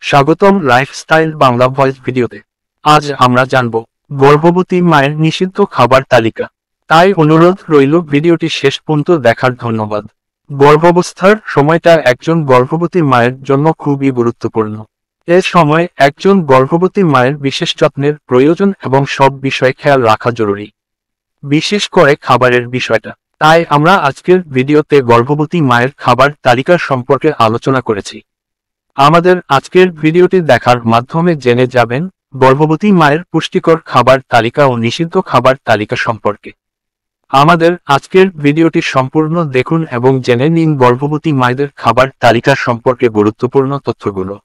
স্বাগতম lifestyle Bangla voice ভিডিওতে। আজ আমরা জানব গর্ভবতী মায়ের নিষিদ্ধ খাবার তালিকা। তাই অনুরোধ রইল ভিডিওটি শেষ পর্যন্ত দেখার। ধন্যবাদ। গর্ভাবস্থার সময়টা একজন গর্ভবতী মায়ের জন্য খুবই গুরুত্বপূর্ণ। এ সময় একজন গর্ভবতী মায়ের বিশেষ যত্নের প্রয়োজন এবং সব বিষয়ে খেয়াল রাখা জরুরি, বিশেষ করে খাবারের বিষয়টা। তাই আমরা আজকের ভিডিওতে গর্ভবতী মায়ের খাবার তালিকা সম্পর্কে আলোচনা করেছি। আমাদের আজকের ভিডিওটি দেখার মাধ্যমে জেনে যাবেন গর্ভবতী মায়ের পুষ্টিকর খাবার তালিকা ও নিষিদ্ধ খাবার তালিকা সম্পর্কে। আমাদের আজকের ভিডিওটি সম্পূর্ণ দেখুন এবং জেনে নিন গর্ভবতী মায়েদের খাবার তালিকা সম্পর্কে গুরুত্বপূর্ণ তথ্যগুলো।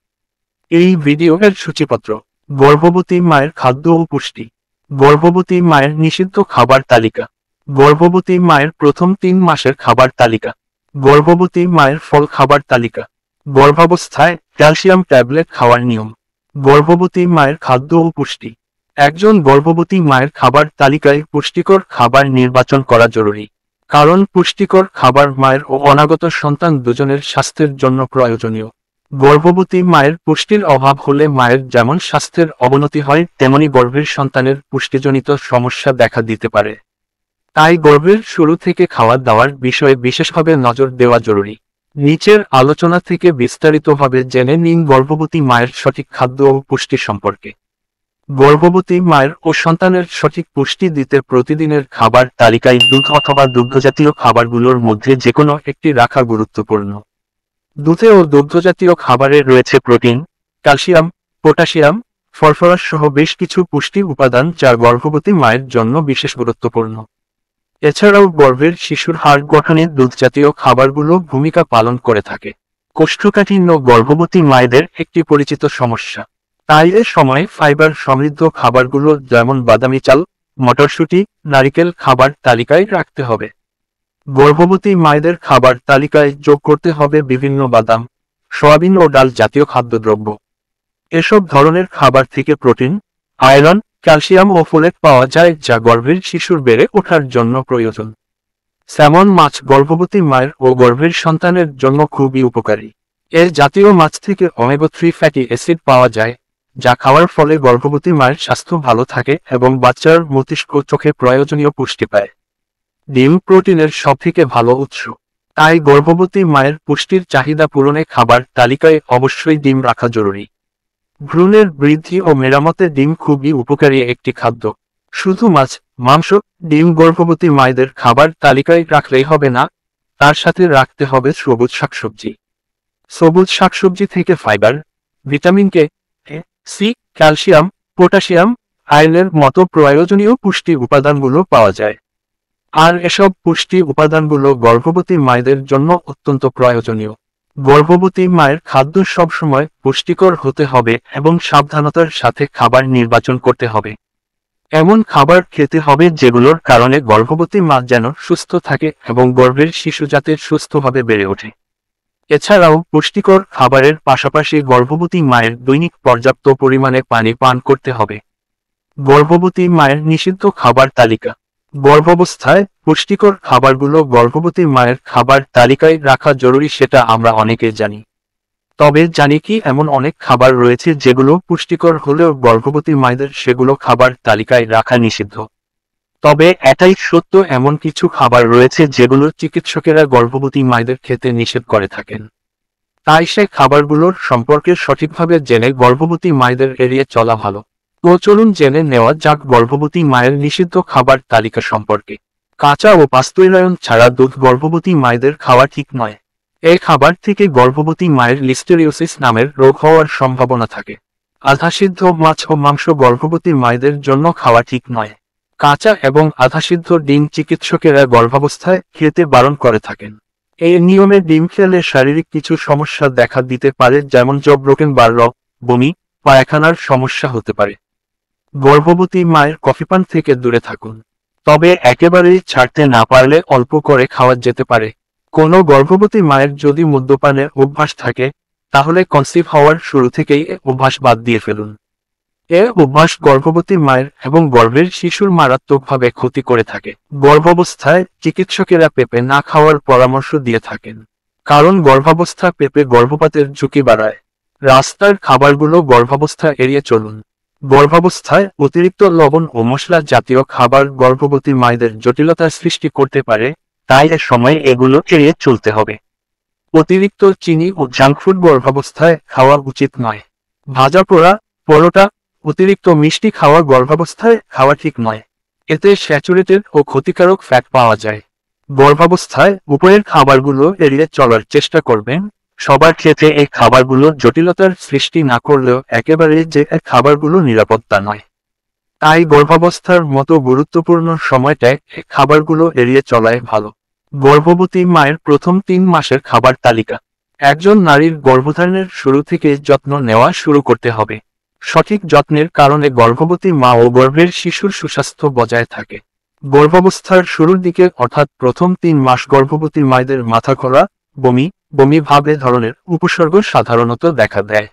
এই ভিডিওর সূচিপত্র: গর্ভবতী মায়ের খাদ্য ও পুষ্টি। গর্ভবতী মায়ের নিষিদ্ধ খাবার তালিকা। গর্ভবতী মায়ের প্রথম 3 মাসের খাবার তালিকা। গর্ভবতী মায়ের ফল খাবার তালিকা। গর্ভাবস্থায় ক্যালসিয়াম ট্যাবলেট খাওয়ার নিয়ম। গর্ভবতী মায়ের খাদ্য ও পুষ্টি। একজন গর্ভবতী মায়ের খাবার তালিকায় পুষ্টিকর খাবার নির্বাচন করা জরুরি, কারণ পুষ্টিকর খাবার মায়ের ও অনাগত সন্তান দুজনের স্বাস্থ্যের জন্য প্রয়োজনীয়। গর্ভবতী মায়ের পুষ্টির অভাব হলে মায়ের যেমন স্বাস্থ্যের অবনতি হয়, তেমনি গর্ভের সন্তানের পুষ্টিজনিত সমস্যা দেখা দিতে পারে। তাই গর্ভের শুরু থেকে খাওয়া দাওয়ার বিষয়ে বিশেষভাবে নজর দেওয়া জরুরি। নিচের আলোচনা থেকে বিস্তারিতভাবে জেনে নিন গর্ভবতী মায়ের সঠিক খাদ্য ও পুষ্টি সম্পর্কে। গর্ভবতী মায়ের ও সন্তানের সঠিক পুষ্টি দিতে প্রতিদিনের খাবার তালিকায় দুধ অথবা দুগ্ধজাতীয় খাবারগুলোর মধ্যে যেকোনো একটি রাখা গুরুত্বপূর্ণ। দুধে ও দুগ্ধজাতীয় খাবারে রয়েছে প্রোটিন, ক্যালসিয়াম, পটাশিয়াম, ফসফরাস সহ বেশ কিছু পুষ্টি উপাদান যা গর্ভবতী মায়ের জন্য বিশেষ গুরুত্বপূর্ণ। এছাড়াও গর্ভের শিশুর হাড় গঠনে দুধজাতীয় খাবারগুলো ভূমিকা পালন করে থাকে। কোষ্ঠকাঠিন্য গর্ভবতী মায়েদের একটি পরিচিত সমস্যা, তাই এ সময় ফাইবার সমৃদ্ধ খাবারগুলো যেমন বাদামি চাল, মটরশুঁটি, নারিকেল খাবার তালিকায় রাখতে হবে। গর্ভবতী মায়েদের খাবার তালিকায় যোগ করতে হবে বিভিন্ন বাদাম, সয়াবিন ও ডাল জাতীয় খাদ্যদ্রব্য। এসব ধরনের খাবার থেকে প্রোটিন, আয়রন, ক্যালসিয়াম ও ফোলেট পাওয়া যায়, যা গর্ভের শিশুর বেড়ে ওঠার জন্য প্রয়োজন। স্যামন মাছ গর্ভবতী মায়ের ও গর্ভের সন্তানের জন্য খুবই উপকারী। এর জাতীয় মাছ থেকে ওমেগা-3 ফ্যাটি অ্যাসিড পাওয়া যায়, যা খাওয়ার ফলে গর্ভবতী মায়ের স্বাস্থ্য ভালো থাকে এবং বাচ্চার মস্তিষ্ক ও চোখে প্রয়োজনীয় পুষ্টি পায়। ডিম প্রোটিনের সবথেকে ভালো উৎস, তাই গর্ভবতী মায়ের পুষ্টির চাহিদা পূরণে খাবার তালিকায় অবশ্যই ডিম রাখা জরুরি। ভ্রূণের বৃদ্ধি ও মেরামতে ডিম খুবই উপকারী একটি খাদ্য। শুধু মাছ, মাংস, ডিম গর্ভবতী মায়েদের খাবার তালিকায় রাখলেই হবে না, তার সাথে রাখতে হবে সবুজ শাকসবজি। সবুজ শাকসবজি থেকে fibre, vitamin K, C, calcium, potassium, আয়রনের মতো প্রয়োজনীয় পুষ্টি উপাদানগুলো পাওয়া যায়। আর এসব পুষ্টি উপাদানগুলো গর্ভবতী মায়েদের জন্য অত্যন্ত প্রয়োজনীয়। গর্ভবতী মায়ের খাদ্য সবসময় পুষ্টিকর হতে হবে এবং সাবধানতার সাথে খাবার নির্বাচন করতে হবে। এমন খাবার খেতে হবে যেগুলোর কারণে গর্ভবতী মা যেন সুস্থ থাকে এবং গর্ভের শিশু যাতে সুস্থভাবে বেড়ে ওঠে। এছাড়াও পুষ্টিকর খাবারের পাশাপাশি গর্ভবতী মায়ের দৈনিক পর্যাপ্ত পরিমাণে পানি পান করতে হবে। গর্ভবতী মায়ের নিষিদ্ধ খাবার তালিকা। গর্ভাবস্থায় পুষ্টিকর খাবারগুলো গর্ভবতী মায়ের খাবার তালিকায় রাখা জরুরি, সেটা আমরা অনেকে জানি। তবে জানি কি এমন অনেক খাবার রয়েছে যেগুলো পুষ্টিকর হলেও গর্ভবতী মায়েদের সেগুলো খাবার তালিকায় রাখা নিষিদ্ধ। তবে এটাই সত্য, এমন কিছু খাবার রয়েছে যেগুলো চিকিৎসকেরা গর্ভবতী মায়েদের খেতে নিষেধ করে থাকেন। তাই সে খাবারগুলোর সম্পর্কে সঠিকভাবে জেনে গর্ভবতী মায়েদের এড়িয়ে চলা ভালো। তো চলুন জেনে নেওয়া যাক গর্ভবতী মায়ের নিষিদ্ধ খাবার তালিকা সম্পর্কে। কাঁচা ও পাস্তুরিজায়ন ছাড়া দুধ গর্ভবতী মায়েদের খাওয়া ঠিক নয়। এই খাবার থেকে গর্ভবতী মায়ের লিস্টেরিওসিস নামের রোগ হওয়ার সম্ভাবনা থাকে। আধাসিদ্ধ মাছ ও মাংস গর্ভবতী মায়েদের জন্য খাওয়া ঠিক নয়। কাঁচা এবং আধাসিদ্ধ ডিম চিকিৎসকেরা গর্ভাবস্থায় খেতে বারণ করে থাকেন। এই নিয়মে ডিম খেলে শারীরিক কিছু সমস্যা দেখা দিতে পারে, যেমন ব্রোকেন বার্ল, বমি, পায়খানার সমস্যা হতে পারে। গর্ভবতী মায়ের কফি পান থেকে দূরে থাকুন, তবে একেবারেই ছাড়তে না পারলে অল্প করে খাওয়া যেতে পারে। কোনো গর্ভবতী মায়ের যদি মদ্যপানের অভ্যাস থাকে, তাহলে কনসিভ হওয়ার শুরু থেকেই এ অভ্যাস বাদ দিয়ে ফেলুন। এ অভ্যাস গর্ভবতী মায়ের এবং গর্ভের শিশুর মারাত্মকভাবে ক্ষতি করে থাকে। গর্ভাবস্থায় চিকিৎসকেরা পেঁপে না খাওয়ার পরামর্শ দিয়ে থাকেন, কারণ গর্ভাবস্থা পেঁপে গর্ভপাতের ঝুঁকি বাড়ায়। রাস্তার খাবারগুলো গর্ভাবস্থা এড়িয়ে চলুন। গর্ভাবস্থায় অতিরিক্ত লবণ ও মশলা জাতীয় খাবার গর্ভবতী মায়েদের জটিলতার সৃষ্টি করতে পারে, তাই এ সময় এগুলো এড়িয়ে চলতে হবে। অতিরিক্ত চিনি ও জাঙ্ক ফুড গর্ভাবস্থায় খাওয়া উচিত নয়। ভাজা পোড়া, পরোটা, অতিরিক্ত মিষ্টি খাওয়া গর্ভাবস্থায় খাওয়া ঠিক নয়। এতে স্যাচুরেটেড ও ক্ষতিকারক ফ্যাট পাওয়া যায়। গর্ভাবস্থায় উপরের খাবারগুলো এড়িয়ে চলার চেষ্টা করবেন। সবার ক্ষেত্রে এই খাবারগুলো জটিলতার সৃষ্টি না করলেও একেবারে যে এই খাবারগুলো নিরাপত্তা নয়। তাই গর্ভাবস্থার মতো গুরুত্বপূর্ণ সময়টায় এই খাবারগুলো এড়িয়ে চলাই ভালো। গর্ভবতী মায়ের প্রথম 3 মাসের খাবার তালিকা। একজন নারীর গর্ভধারণের শুরু থেকে যত্ন নেওয়া শুরু করতে হবে। সঠিক যত্নের কারণে গর্ভবতী মা ও গর্ভের শিশুর সুস্বাস্থ্য বজায় থাকে। গর্ভাবস্থার শুরুর দিকে অর্থাৎ প্রথম 3 মাস গর্ভবতী মায়েদের মাথা ঘোরা, বমি, বমি ভাব এ ধরনের উপসর্গ সাধারণত দেখা দেয়।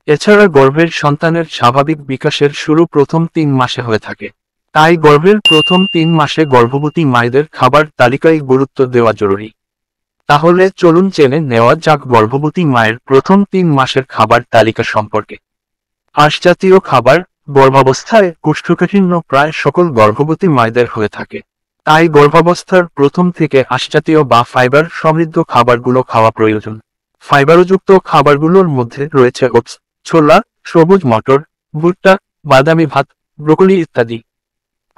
এছাড়া গর্ভের সন্তানের স্বাভাবিক বিকাশের শুরু প্রথম 3 মাসে হয়ে থাকে। তাই গর্ভের প্রথম 3 মাসে গর্ভবতী মায়েদের খাবার তালিকায় গুরুত্ব দেওয়া জরুরি। তাহলে চলুন জেনে নেওয়া যাক গর্ভবতী মায়ের প্রথম 3 মাসের খাবার তালিকা সম্পর্কে। আঁশজাতীয় খাবার। গর্ভাবস্থায় কোষ্ঠকাঠিন্য প্রায় সকল গর্ভবতী মায়েদের হয়ে থাকে। তাই গর্ভাবস্থার প্রথম থেকে আঁশজাতীয় বা ফাইবার সমৃদ্ধ খাবারগুলো খাওয়া প্রয়োজন। ফাইবারযুক্ত খাবারগুলোর মধ্যে রয়েছে ওটস, ছোলা, সবুজ মটর, ভুট্টা, বাদামি ভাত, ব্রোকলি ইত্যাদি।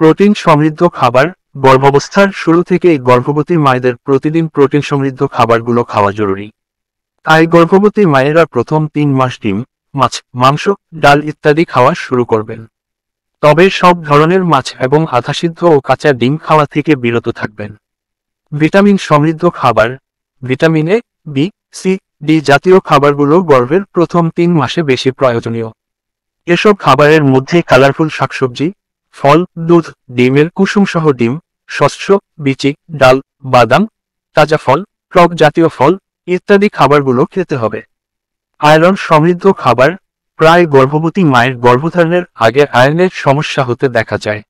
প্রোটিন সমৃদ্ধ খাবার। গর্ভাবস্থার শুরু থেকেই গর্ভবতী মায়েদের প্রতিদিন প্রোটিন সমৃদ্ধ খাবারগুলো খাওয়া জরুরি। তাই গর্ভবতী মায়েরা প্রথম 3 মাস ডিম, মাছ, মাংস, ডাল ইত্যাদি খাওয়া শুরু করবেন। তবে সব ধরনের মাছ এবং আধাসিদ্ধ ও কাঁচা ডিম খাওয়া থেকে বিরত থাকবেন। ভিটামিন সমৃদ্ধ খাবার। Vitamin A, B, C, D জাতীয় খাবারগুলো গর্ভের প্রথম 3 মাসে বেশি প্রয়োজনীয়। এসব খাবারের মধ্যে কালারফুল শাকসবজি, ফল, দুধ, ডিমের কুসুমসহ ডিম, শস্য, বিচি, ডাল, বাদাম, তাজা ফল, টক জাতীয় ফল ইত্যাদি খাবারগুলো খেতে হবে। আয়রন সমৃদ্ধ খাবার। প্রায় গর্ভবতী মায়ের গর্ভধারণের আগে আয়রনের সমস্যা হতে দেখা যায়।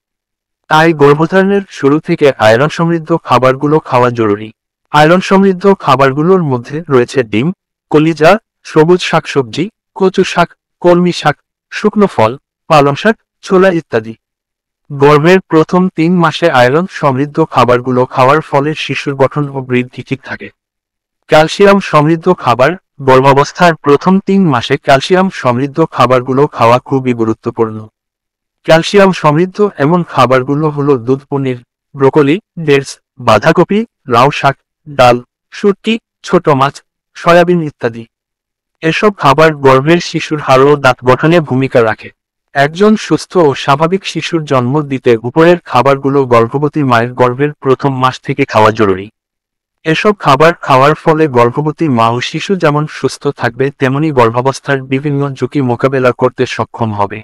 তাই গর্ভধারণের শুরু থেকে আয়রন সমৃদ্ধ খাবারগুলো খাওয়া জরুরি। আয়রন সমৃদ্ধ খাবারগুলোর মধ্যে রয়েছে ডিম, কলিজা, সবুজ শাকসবজি, কচু শাক, কলমি শাক, শুকনো ফল, পালং শাক, ছোলা ইত্যাদি। গর্ভের প্রথম 3 মাসে আয়রন সমৃদ্ধ খাবারগুলো খাওয়ার ফলে শিশুর গঠন ও বৃদ্ধি ঠিক থাকে। ক্যালসিয়াম সমৃদ্ধ খাবার। গর্ভাবস্থার প্রথম 3 মাসে ক্যালসিয়াম সমৃদ্ধ খাবারগুলো খাওয়া খুবই গুরুত্বপূর্ণ। ক্যালসিয়াম সমৃদ্ধ এমন খাবারগুলো হলো দুধ, পনির, ব্রোকলি, ডেটস, বাঁধাকপি, লাউ শাক, ডাল, শুটকি, ছোট মাছ, সয়াবিন ইত্যাদি। এসব খাবার গর্ভের শিশুর হাড় ও দাঁত গঠনে ভূমিকা রাখে। একজন সুস্থ ও স্বাভাবিক শিশুর জন্ম দিতে উপরের খাবারগুলো গর্ভবতী মায়ের গর্ভের প্রথম মাস থেকে খাওয়া জরুরি। এসব খাবার খাওয়ার ফলে গর্ভবতী মা ও শিশু যেমন সুস্থ থাকবে তেমনি গর্ভাবস্থার বিভিন্ন ঝুঁকি মোকাবেলা করতে সক্ষম হবে।